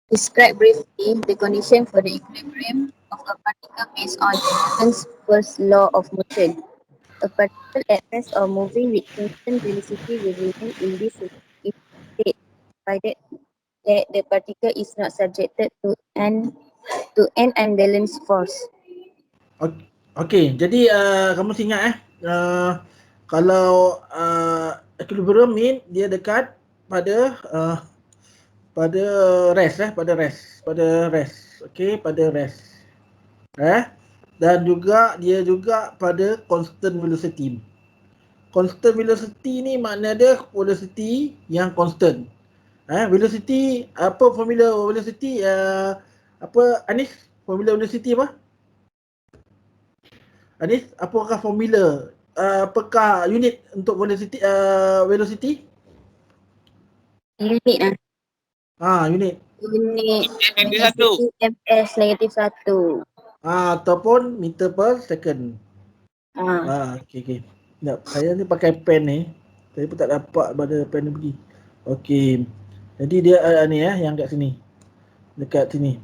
Describe briefly the condition for the equilibrium of a particle based on Newton's first law of motion. A particle at rest or moving with constant velocity will remain in this state, provided that the particle is not subjected to an unbalanced force. Okey, jadi kamu mesti ingat kalau equilibrium ni dia dekat pada pada rest pada rest. Okey, pada rest. Dan juga dia juga pada constant velocity. Constant velocity ni makna dia velocity yang constant. Velocity, apa formula velocity? Apa Anis? Formula velocity apa? Anis, apakah formula? Apakah unit untuk velocity? Velocity? Unit Unit. Unit velocity ms -1. Ataupun meter per second. Okey. Sekejap, saya ni pakai pen ni. Saya pun tak dapat pada pen ni pergi. Okey. Jadi dia ni yang kat sini. Dekat sini.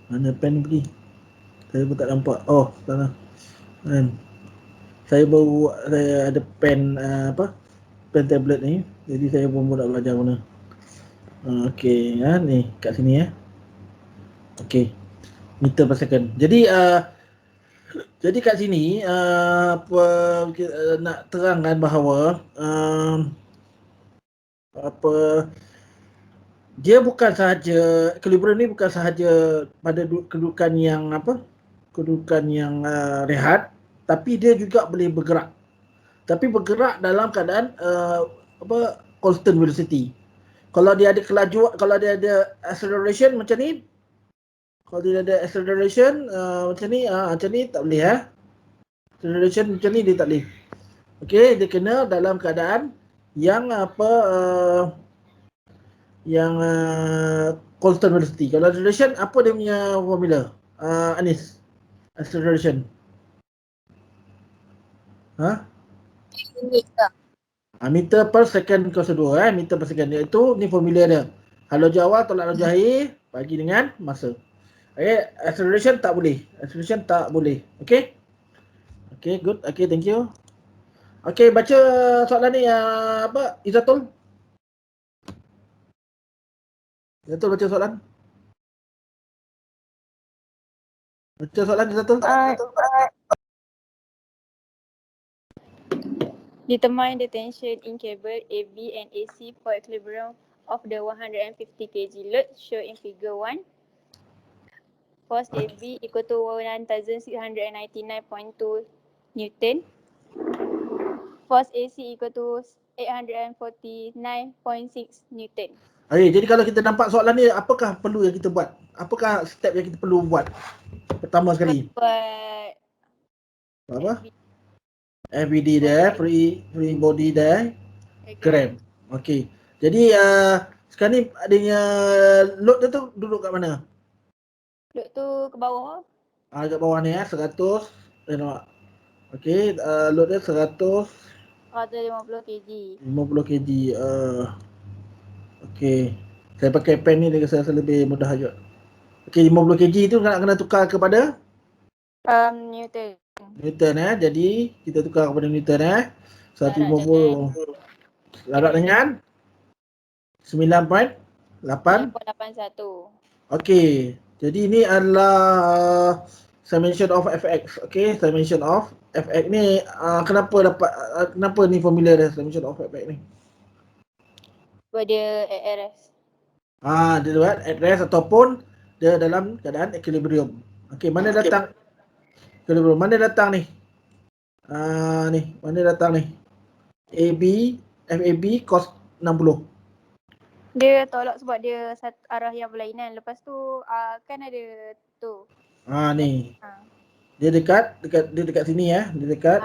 Mana pen ni pergi? Saya pun tak nampak. Oh, sana. Saya ada pen pen tablet ni. Jadi saya pun nak belajar guna. Okey, ni kat sini Okey. Meter per second. Jadi kat sini nak terangkan bahawa dia bukan sahaja equilibrium ni bukan sahaja pada kedudukan yang rehat, tapi dia juga boleh bergerak. Tapi bergerak dalam keadaan constant velocity. Kalau dia ada kelajuan, kalau dia ada acceleration macam ni, kalau dia ada acceleration macam ni tak boleh acceleration macam ni dia tak boleh. Okey, dia kena dalam keadaan yang constant velocity. Kalau acceleration, apa dia punya formula? Anis, acceleration. Unit ke? Meter per second kuasa 2 meter per second. Iaitu ni formula dia. Halogen awal tolak halogen akhir bagi dengan masa. Okay, acceleration tak boleh. Acceleration tak boleh. Okay? Okay, good. Okay, thank you. Okay, baca soalan ni Izatul? Izatul baca soalan. Baca soalan Izatul. Determine the tension in cable AB and AC for equilibrium of the 150 kg load shown in figure 1. Force AB equal to 1699.2 Newton. Force AC equal to 849.6 Newton. Okay, jadi kalau kita nampak soalan ni, apakah perlu yang kita buat? Apakah step yang kita perlu buat? Pertama sekali. Buat apa? FBD dia, free body dia, cramp. Okey. Jadi sekarang ni adanya load dia tu duduk kat mana? Load tu ke bawah. Kat bawah ni 100. Nampak. Okey, load dia 150 kg. 50 kg. Okey. Saya pakai pen ni dia rasa lebih mudah juga. Okey, 50 kg tu kena tukar kepada Newton. Newton jadi kita tukar kepada Newton 150 darab dengan 9.81. Okey. Jadi ini adalah summation of fx. Okey, summation of fx ni kenapa ni formula dia summation of fx ni? Sebab dia at rest. Dia buat at rest ataupun dia dalam keadaan equilibrium. Okey, mana datang equilibrium? Mana datang ni? Mana datang ni? FAB cos 60. Dia tolak sebab dia satu arah yang berlainan. Lepas tu kan ada tu. Ni. Dia dekat sini Dia dekat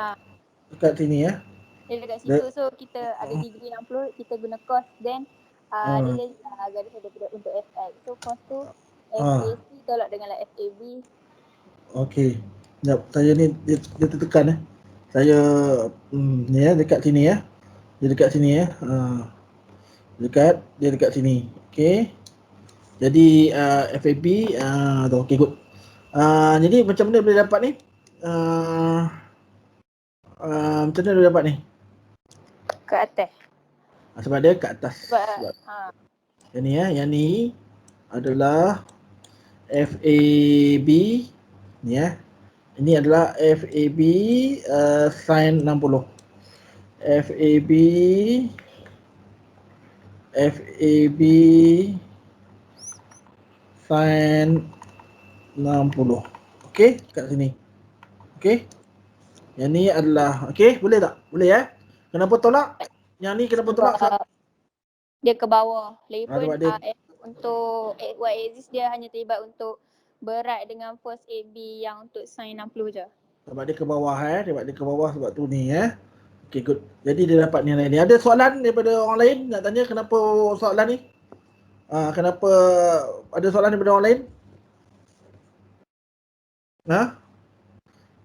sini Dia dekat situ. So kita ada degree 60, kita guna cos, then dia jadi garis ada untuk fx. So cos tu FAC tolak dengan FAB. Okey. Sekejap, saya ni dia tertekan Saya ni dekat sini Dia dekat sini ya. Dia dekat sini. Okey. Jadi FAB tu okey good. Jadi macam mana boleh dapat ni? Macam mana boleh dapat ni? Ke atas. Sebab dia kat atas. Sebab Yang ni ya, yang ni adalah FAB ni ya. Ini adalah FAB sin 60. FAB sin 60. Okey, kat sini. Okey. Yang ni adalah okey, boleh tak? Boleh ya? Kenapa tolak? Yang ni kenapa tolak? sebab dia ke bawah. Sebab Lagipun dia untuk y axis dia hanya terlibat untuk berat dengan force AB yang untuk sin 60 je. sebab dia ke bawah sebab dia ke bawah sebab tu ni Okey good. Jadi dia dapat nilai ni. Ada soalan daripada orang lain nak tanya kenapa soalan ni? Kenapa ada soalan daripada orang lain?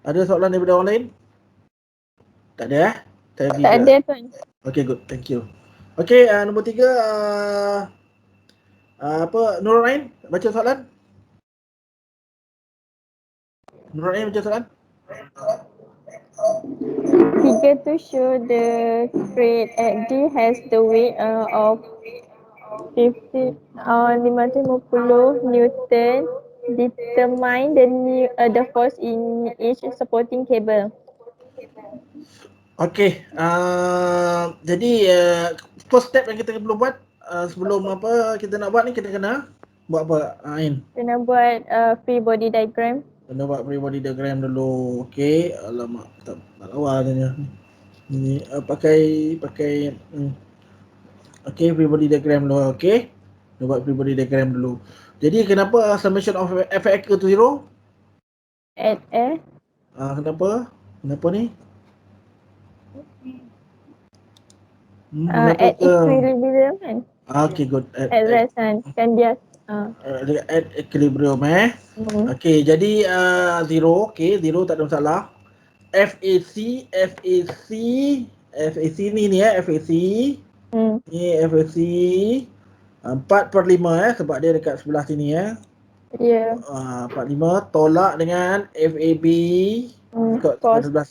Ada soalan daripada orang lain? Tak ada Saya Tak ada tuan. Okay good, thank you. Okay, nombor 3 Nurul Ain baca soalan. Nurul Ain baca soalan. Figure to show the crate at D has the weight of 550 Newton. Determine the force in each supporting cable. Okay, jadi first step yang kita perlu buat sebelum apa kita nak buat ni, kita kena buat apa Ain? Kena buat free body diagram. Kena buat free body diagram dulu. Okay, alamak tak lawa tanya. Ini pakai okay, free body diagram dulu. Okay, kita buat free body diagram dulu. Jadi kenapa summation of Fx equal to 0? At A. Kenapa ni? At equilibrium kan? Okay, good. At rest kan dia. At equilibrium Okay, jadi 0. Okay, 0 tak ada masalah. FAC ni FAC. Ni FAC 4/5 sebab dia dekat sebelah sini Ya. 4/5 tolak dengan FAB dekat sebelah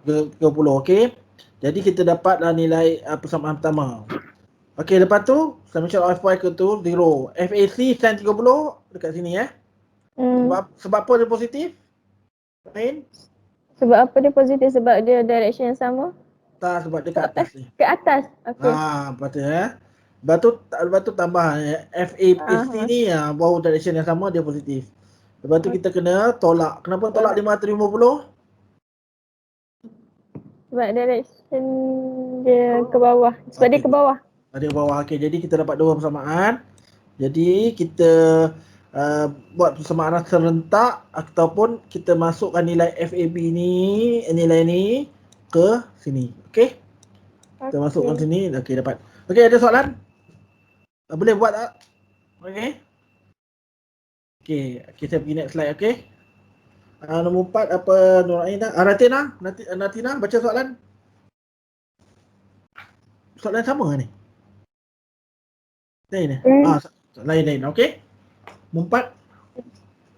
30. Okey. Jadi kita dapatlah nilai persamaan pertama. Okey, lepas tu summation of Fy equal to 0. FAC sin 30 dekat sini Sebab apa dia positif? Main? Sebab apa dia positif? Sebab dia direction yang sama? Tak, sebab dia ke atas ni. Ke atas. Okey. Lepas tu tambah FAC ni baru direction yang sama dia positif. Lepas tu kita kena tolak. Kenapa tolak 550? Sebab direction dia ke bawah. Sebab dia ke bawah. Dia ke bawah. Okey, jadi kita dapat dua persamaan. Jadi kita buat persamaan serentak ataupun kita masukkan nilai FAB ni, nilai ni ke sini. Okey? Kita masukkan sini. Okey, dapat. Okey, ada soalan? Boleh buat tak? Okey. Okey, saya pergi next slide. Okey. Nombor 4 apa Nur Ain dah? Natina baca soalan. Soalan sama ni. Lain lain. Okey. Nombor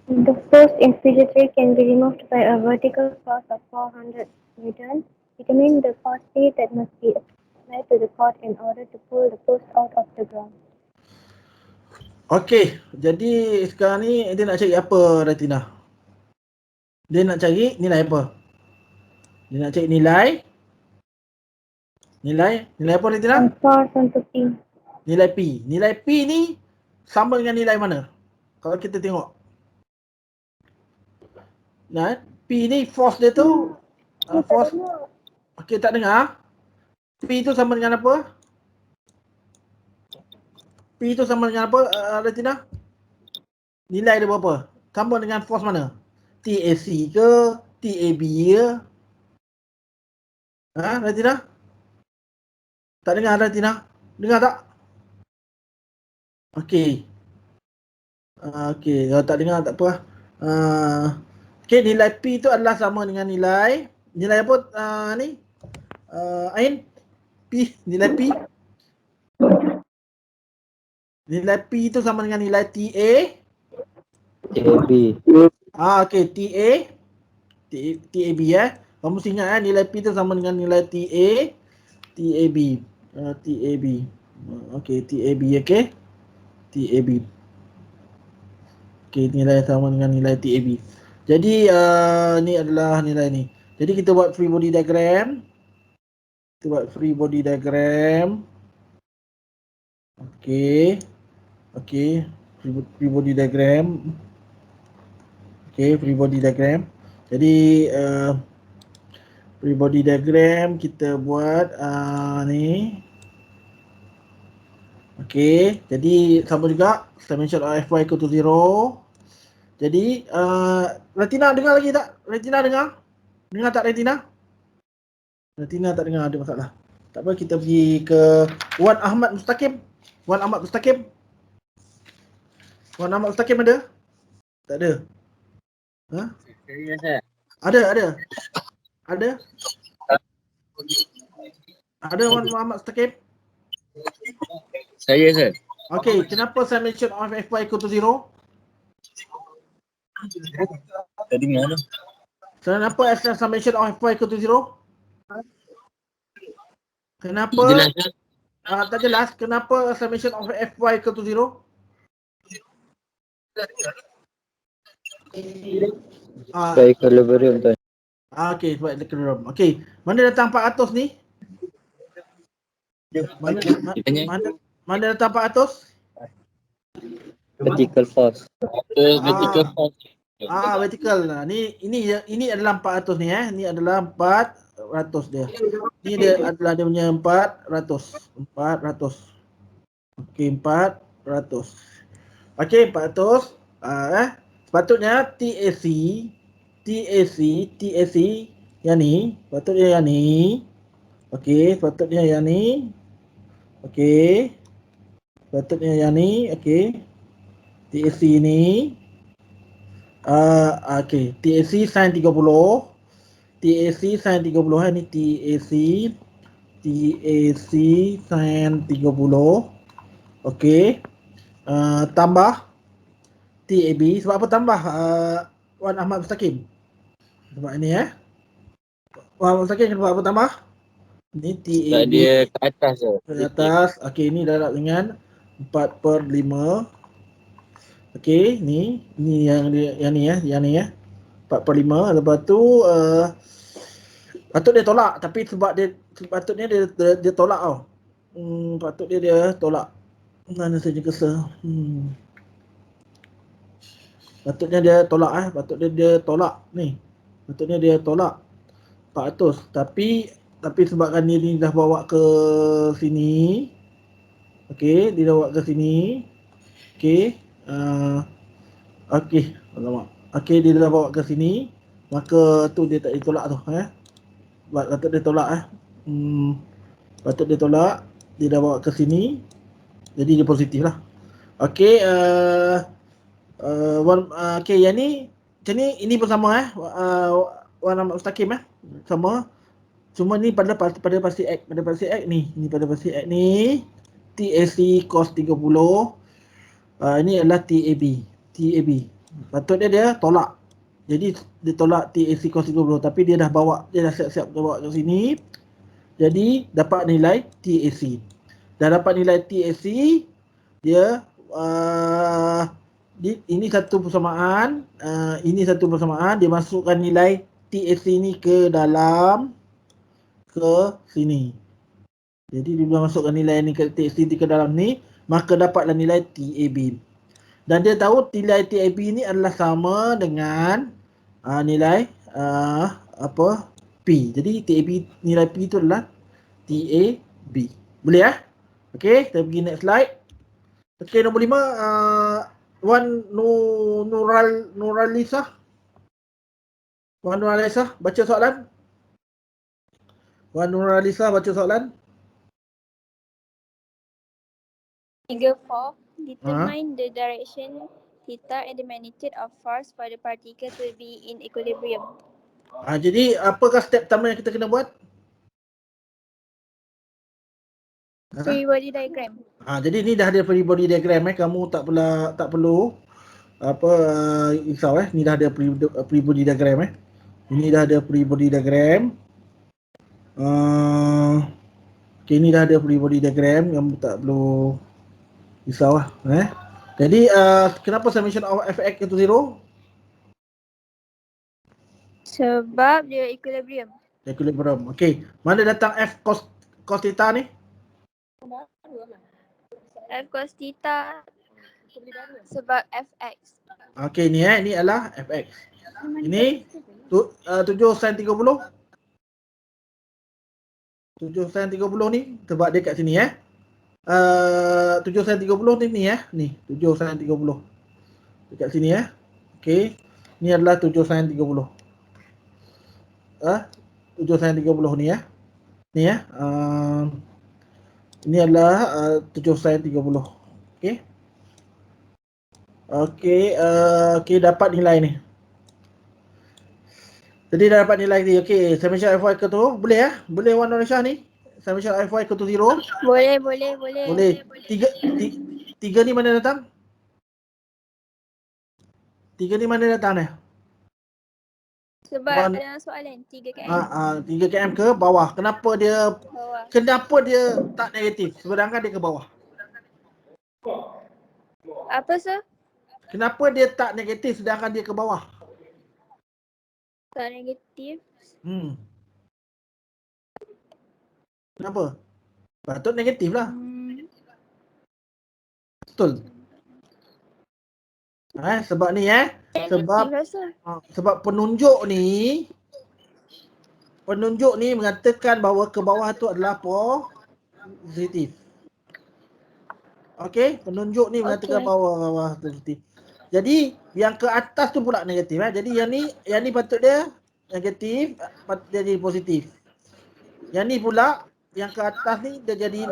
4. The force in figure 3 can be removed by a vertical force of 400 Newton. Determine the force P that must be applied to the cord in order to pull the post out of the ground. Okey, jadi sekarang ni dia nak cari apa Ratina? Dia nak cari nilai apa? Dia nak cari nilai apa Ratina? Force onto P. Nilai P. Nilai P ni sama dengan nilai mana? Kalau kita tengok. Nah, P ni force dia tu force. Okey, tak dengar. P tu sama dengan apa? P tu sama dengan apa Ratina? Nilai dia berapa? Sama dengan force mana? TAC ke? TAB ke? Ratina? Tak dengar Ratina? Dengar tak? Okey. Okey, kalau tak dengar tak apa. Okey, nilai P tu adalah sama dengan nilai apa ni? Ain? P Nilai P. Nilai P itu sama dengan nilai TA. AB. Okey, TAB Kamu mesti ingat nilai P itu sama dengan nilai TAB. TAB. Okey, TAB okey. TAB. Okey, nilai sama dengan nilai TAB. Jadi ni adalah nilai ni. Jadi kita buat free body diagram. Okey. Okey, free body diagram. Okey, free body diagram. Jadi free body diagram kita buat ni. Okey, jadi sama juga summation of Fy equal to 0. Jadi Retina dengar lagi tak? Retina dengar? Dengar tak Retina? Retina tak dengar, ada masalah. Tak apa, kita pergi ke Wan Ahmad Mustaqim. Wan Ahmad Mustaqim. Wan Ahmad Mustaqim ada? Tak ada. Ha? Ya, Sir. Ada. Ada Wan Muhammad Mustaqim? Saya, Sir. Okey, kenapa summation of Fy equal to 0? Tadi mana? Kenapa summation of Fy equal to 0? Kenapa? Jelas, Sir. Tak jelas. Kenapa summation of Fy equal to 0? Supaya equilibrium, Tuan. Okey, sebab equilibrium. Okey, mana datang 400 ni? Mana datang 400? Vertical force. Vertical force. Vertical. Nah, ini adalah 400 ni Ini adalah 400 dia. Ini dia adalah dia punya 400. 400. Okey, 400. Okey, 400. Sepatutnya TAC yang ni, sepatutnya yang ni. Okey, sepatutnya yang ni. Okey. Sepatutnya yang ni, okey. TAC ni. Okey, TAC sin 30. TAC sin 30 ni TAC sin 30. Okey. Tambah TAB. Sebab apa tambah Wan Ahmad Mustaqim? Sebab ini Wan Ahmad Mustaqim kenapa apa tambah? Ni Sebab TAB dia ke atas, Sir. ke atas. Okey, ini darab dengan 4/5. Okey, ni yang ni 4/5. Lepas tu patut dia tolak, tapi sebab sepatutnya dia tolak tau. Patutnya dia tolak. Mana saja kesal. Patutnya dia tolak patutnya dia tolak ni. Patutnya dia tolak 400. Tapi sebabkan dia ni dah bawa ke sini. Okey, dia dah bawa ke sini. Okey. Okey, alamak. Okey, dia dah bawa ke sini. Maka tu dia tak ditolak tu patut dia tolak patut dia tolak. Dia dah bawa ke sini. Jadi dia positif lah. Okey, okey, yang ni macam ni, ini pun sama Wan Ahmad Mustaqim sama. Cuma ni pada pasti X, ni pada pasti X ni TAC cos 30. Ini adalah TAB. Patutnya dia tolak. Jadi dia tolak TAC cos 30, tapi dia dah siap-siap bawa ke sini. Jadi dapat nilai TAC. Dah dapat nilai TAC, dia ini satu persamaan, dia masukkan nilai TAC ni ke dalam sini. Jadi dia masukkan nilai ni ke TAC ke dalam ni, maka dapatlah nilai TAB. Dan dia tahu nilai TAB ni adalah sama dengan nilai P. Jadi TAB, nilai P itu adalah TAB. Boleh Okey, kita pergi next slide. Okey, nombor 5 Wan Nuralisa. Wan Nuralisa, baca soalan. Wan Nuralisa, baca soalan. Figure 4. Determine the direction theta and the magnitude of force for the particle to be in equilibrium. Jadi apakah step pertama yang kita kena buat? Free body diagram. Jadi ni dah ada free body diagram kamu tak perlu apa risau ni dah ada free body diagram Ini dah ada free body diagram. Okay, ni dah ada free body diagram, kamu tak perlu risau Jadi kenapa summation of fx itu 0? Sebab dia equilibrium. Equilibrium. Okey, mana datang f cos theta ni? F cos theta sebab fx. Okey, ni ni adalah fx. Ini 7 sin 30. 7 sin 30 ni sebab dia kat sini 7 sin 30 ni ni 7 sin 30. Dekat sini Okey. Ni adalah 7 sin 30. 7 sin 30 ni Ni ini adalah 7 sin 30. Okey. Okey, dapat nilai ni. Jadi dah dapat nilai ni. Okey, summation Fy equal to boleh Boleh Wan Malaysia ni? Summation Fy equal to 0? Boleh. Boleh. Tiga ni mana datang? Tiga ni mana datang ni? Sebab dalam soalan 3 km 3 km ke bawah. Kenapa dia bawah. tak negatif sedangkan dia ke bawah? Apa sir? Kenapa dia tak negatif sedangkan dia ke bawah? Tak negatif. Kenapa? Patut negatif lah. Betul. Sebab ni sebab penunjuk ni mengatakan bahawa ke bawah tu adalah positif. Okey, penunjuk ni mengatakan bahawa positif. Jadi yang ke atas tu pula negatif Jadi yang ni patut dia negatif, patut dia jadi positif. Yang ni pula yang ke atas ni dia jadi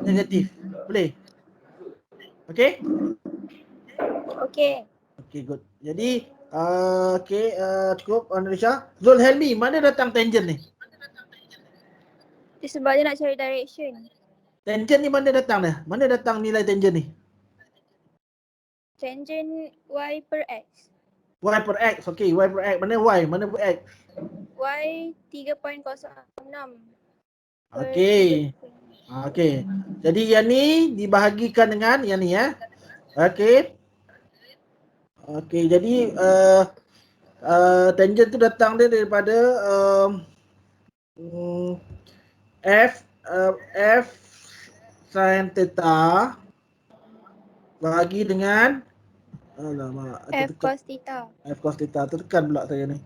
negatif. Boleh? Okey? Okey, good. Jadi cukup Malaysia. Zul Helmi, mana datang tangent ni? Sebab dia nak cari direction. Tangent ni mana datang dah? Mana datang nilai tangent ni? Tangent y per x. Y per x. Okey, y per x. Mana y? Mana per x? Y 3.06. Okey. Okey. Jadi yang ni dibahagikan dengan yang ni Okey. Okey, jadi tangent tu datang dia daripada f sin theta bahagi dengan F cos theta. F cos theta. Tekan pula saya ni.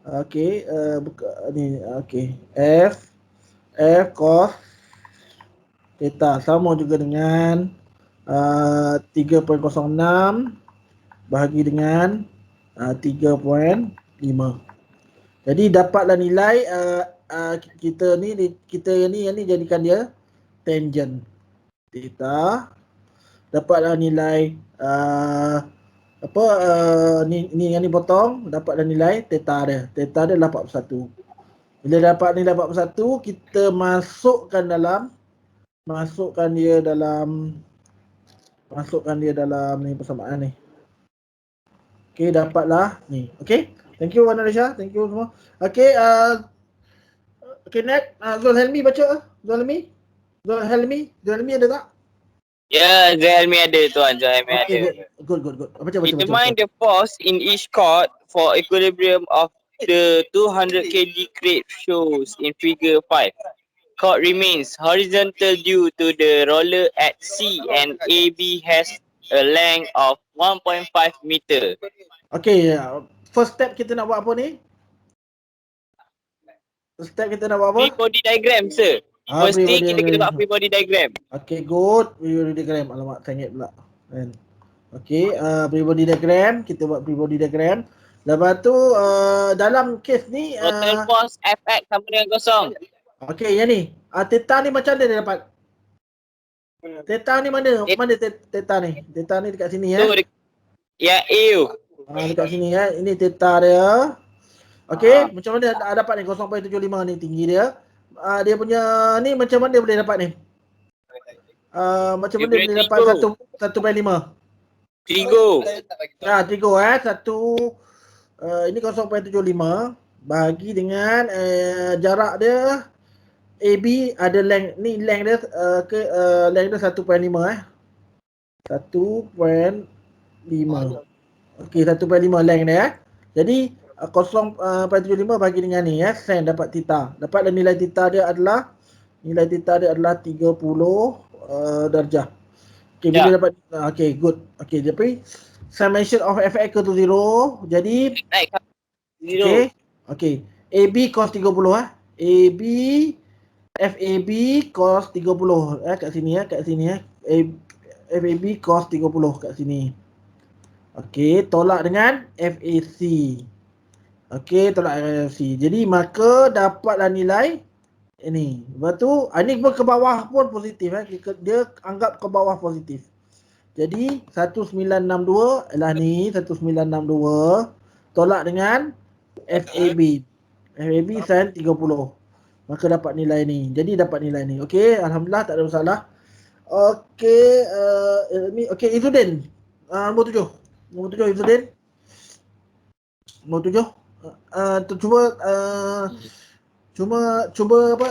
Okey, buka ni. Okey. F cos theta sama juga dengan 3.06 bahagi dengan 3.5. Jadi dapatlah nilai kita ni jadikan dia tangent theta. Dapatlah nilai ni yang ni potong, dapatlah nilai theta dia. Theta dia 41. Bila dapat nilai 41, kita masukkan dia dalam ni persamaan ni. Okey, dapatlah ni. Okey. Thank you Wan Malaysia. Thank you semua. Okey, okey next. Zul Helmi baca. Zul Helmi ada tak? Ya, Zul Helmi ada tuan, Zul Helmi ada. Good. Baca. Determine the force in each chord for equilibrium of the 200 kg crate shows in figure 5. Chord remains horizontal due to the roller at C and AB has a length of 1.5 meter. Okey, first step kita nak buat apa ni? Free body diagram, sir. First thing kita kena buat free body diagram. Okey, good. Free body diagram. Alamak, saya ingat pula. Okey, free body diagram. Kita buat free body diagram. Lepas tu, dalam kes ni... Total force Fx sama dengan kosong. Okey, yang ni. Theta ni macam mana dia dapat? Theta ni mana? Mana theta ni? Theta ni dekat sini Ya, A. Dekat sini Ini theta dia. Okey, macam mana dapat ni 0.75 ni tinggi dia. Dia punya ni macam mana dia boleh dapat ni? Macam Dia mana punya boleh dapat trigo. 1/5? Trigo. Trigo ini 0.75 bagi dengan jarak dia AB ada length ni, length dia length dia 1.5 1.5. Okey, 1/5 length dia. Jadi 0.75 bagi dengan ni sin dapat theta. Dapatlah nilai theta dia adalah 30 darjah. Okey, bila Ya. dapat okey, good. Okey, jadi summation of fx equal to 0. Jadi Naik zero. okey. Okey. AB cos 30 AB FAB cos 30 kat sini kat sini FAB cos 30 kat sini. Okey, tolak dengan FAC. Okey, tolak dengan FAC. Jadi maka dapatlah nilai ini. Lepas tu ini pun ke bawah pun positif dia anggap ke bawah positif. Jadi 1962 ialah ni 1962 tolak dengan FAB. FAB sin 30. Maka dapat nilai ni. Jadi dapat nilai ni. Okey, alhamdulillah tak ada masalah. Okey, okey Izzuddin. Nombor 7. Nombor 7 Izzuddin. Nombor 7. Cuba apa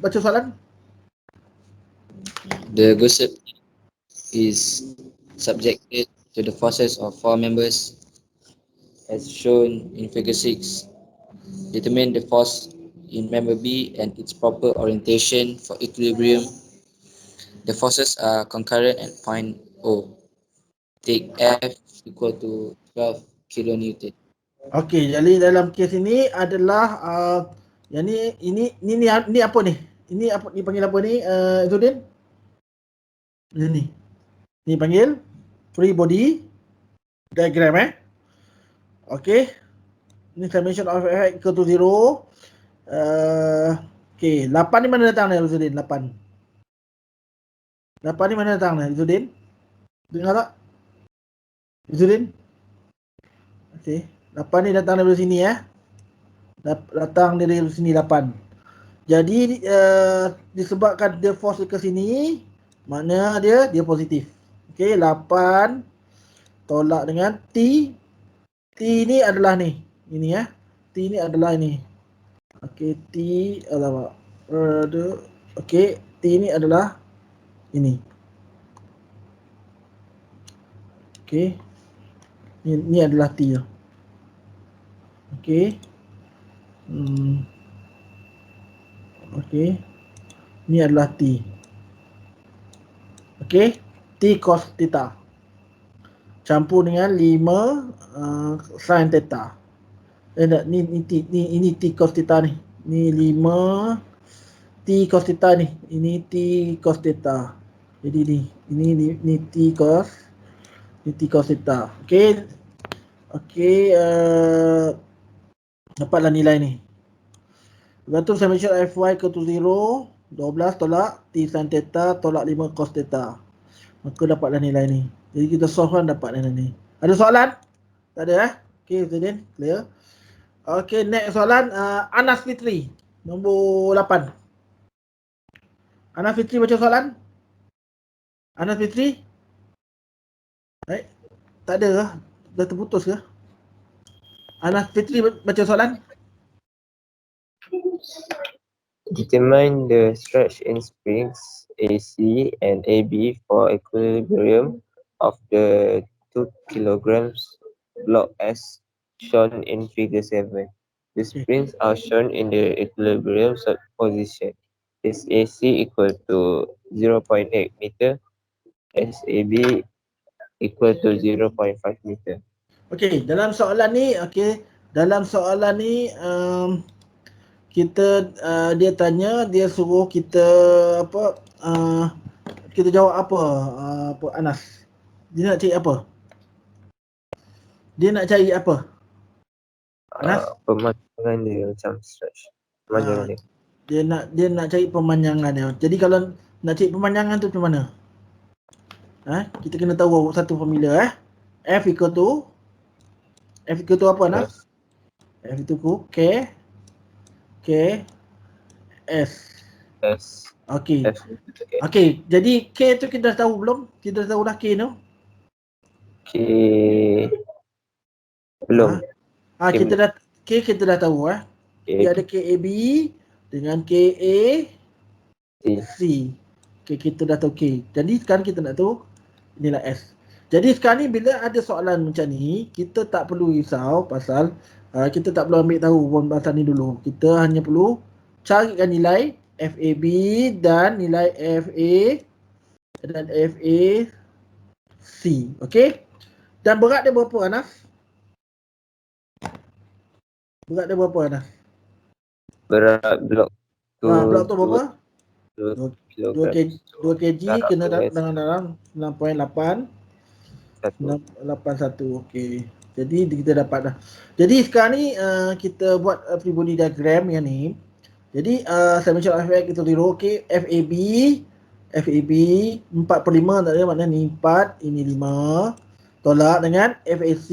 baca soalan. The gusset is subjected to the forces of four members as shown in figure 6. Determine the force in member B and its proper orientation for equilibrium. The forces are concurrent at point O. Take F equal to 12 kilonewton. Okey, jadi dalam kes ini adalah yang ni apa ni? Ini apa dipanggil apa ni Izzuddin? Ini. Ni panggil free body diagram Okey. Ni summation of f equal to 0. Okey, 8 ni mana datang ni Izzuddin? 8. 8 ni mana datang ni Izzuddin? Dengar tak? Izzuddin? Okey. 8 ni datang dari sini datang dari sini 8. Jadi disebabkan dia force ke sini, makna dia positif. Okey, 8 tolak dengan T. T ni adalah ni. Ini T ni adalah ini. Okey, T adalah okey, T ni adalah ini. Okey. Ini adalah T. Okey. Okey. Ni adalah T. Okey. T cos theta. Campur dengan 5 sin theta. Ini T cos theta ni. Ni 5 T cos theta ni. Ini T cos theta. Jadi ni T cos theta. Okey. Okey, dapatlah nilai ni. Lepas tu summation fy equal to 0, 12 tolak T sin theta tolak 5 cos theta. Maka dapatlah nilai ni. Jadi kita solve kan dapat nilai ni. Ada soalan? Tak ada Okey, Izzuddin, clear. Okey, next soalan Anas Fitri, nombor 8. Anas Fitri baca soalan. Anas Fitri? Baik. Tak ada ke? Dah terputus ke? Anas Fitri baca soalan. Determine the stretch in springs AC and AB for equilibrium of the 2 kilograms block S shown in figure 7. The springs are shown in the equilibrium position. Is AC equal to 0.8 meter, SAB equal to 0.5 meter. Okey, dalam soalan ni kita dia tanya, dia suruh kita apa kita jawab apa Anas? Dia nak cari apa? Dia nak cari apa? Anas? Pemanjangan dia macam stretch. Pemanjangan dia. Dia nak cari pemanjangan dia. Jadi kalau nak cari pemanjangan tu macam mana? Kita kena tahu satu formula F equal to apa Anas? F equal to K S S. Okey. F. Okay. Okey, jadi K tu kita dah tahu belum? Kita dah tahu dah K tu? K. Belum. K Kita belum. dah kita dah tahu Dia ada K. KAB dengan KAC. C. Okey, kita dah tahu K. Jadi sekarang kita nak tahu nilai S. Jadi sekarang ni bila ada soalan macam ni, kita tak perlu risau pasal kita tak perlu ambil tahu pun pasal ni dulu. Kita hanya perlu carikan nilai FAB dan nilai FA dan FAC. Okey? Dan berat dia berapa, Anas? Berat dia berapa, Anas? Berat blok tu. Blok tu berapa? 2 2 kg. 2 kg kena dalam 6.8 1. 81. Okey. Jadi kita dapat dah. Jadi sekarang ni kita buat free body diagram yang ni. Jadi summation of effect kita tiru. Okey, FAB 4/5 tak ada, maknanya ni 4, ini 5. Tolak dengan FAC.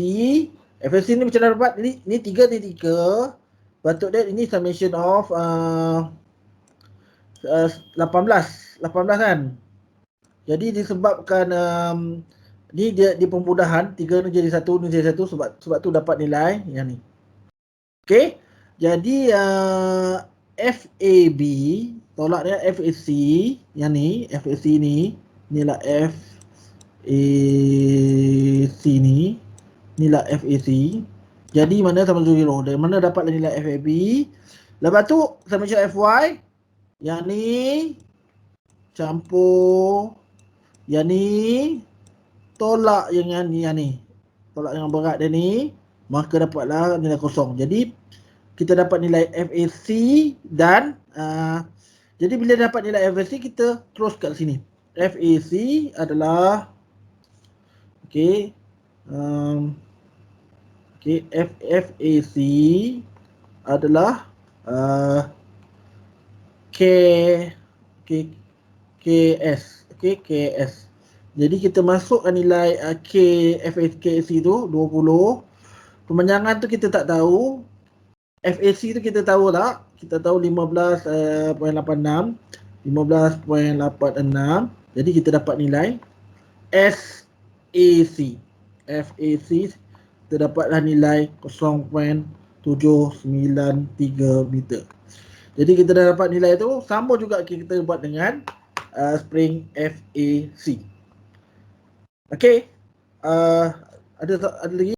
FAC ni macam mana dapat? Ni 3 ni 3. Patut dia ini summation of 18 kan. Jadi disebabkan ni dia di pembudahan 3 ni jadi 1 ni jadi 1 sebab tu dapat nilai yang ni. Okey. Jadi FAB tolak dengan FAC yang ni, FAC ni nilai FAC ni nilai FAC. Jadi mana sama 0. Dari mana dapat nilai FAB? Lepas tu summation FY yang ni campur yang ni tolak yang ni. Tolak yang berat dia ni, maka dapatlah nilai kosong. Jadi kita dapat nilai FAC dan jadi bila dapat nilai FAC kita terus kat sini. FAC adalah okey. FAC adalah KS. Okey, KS. Jadi kita masukkan nilai FAC tu 20. Kemenjangan tu kita tak tahu. FAC tu kita tahu tak? Kita tahu 15.86. 15.86. Jadi kita dapat nilai SAC. FAC kita dapatlah nilai 0.793 meter. Jadi kita dah dapat nilai tu, sama juga kita buat dengan spring FAC. Okey. Ada lagi?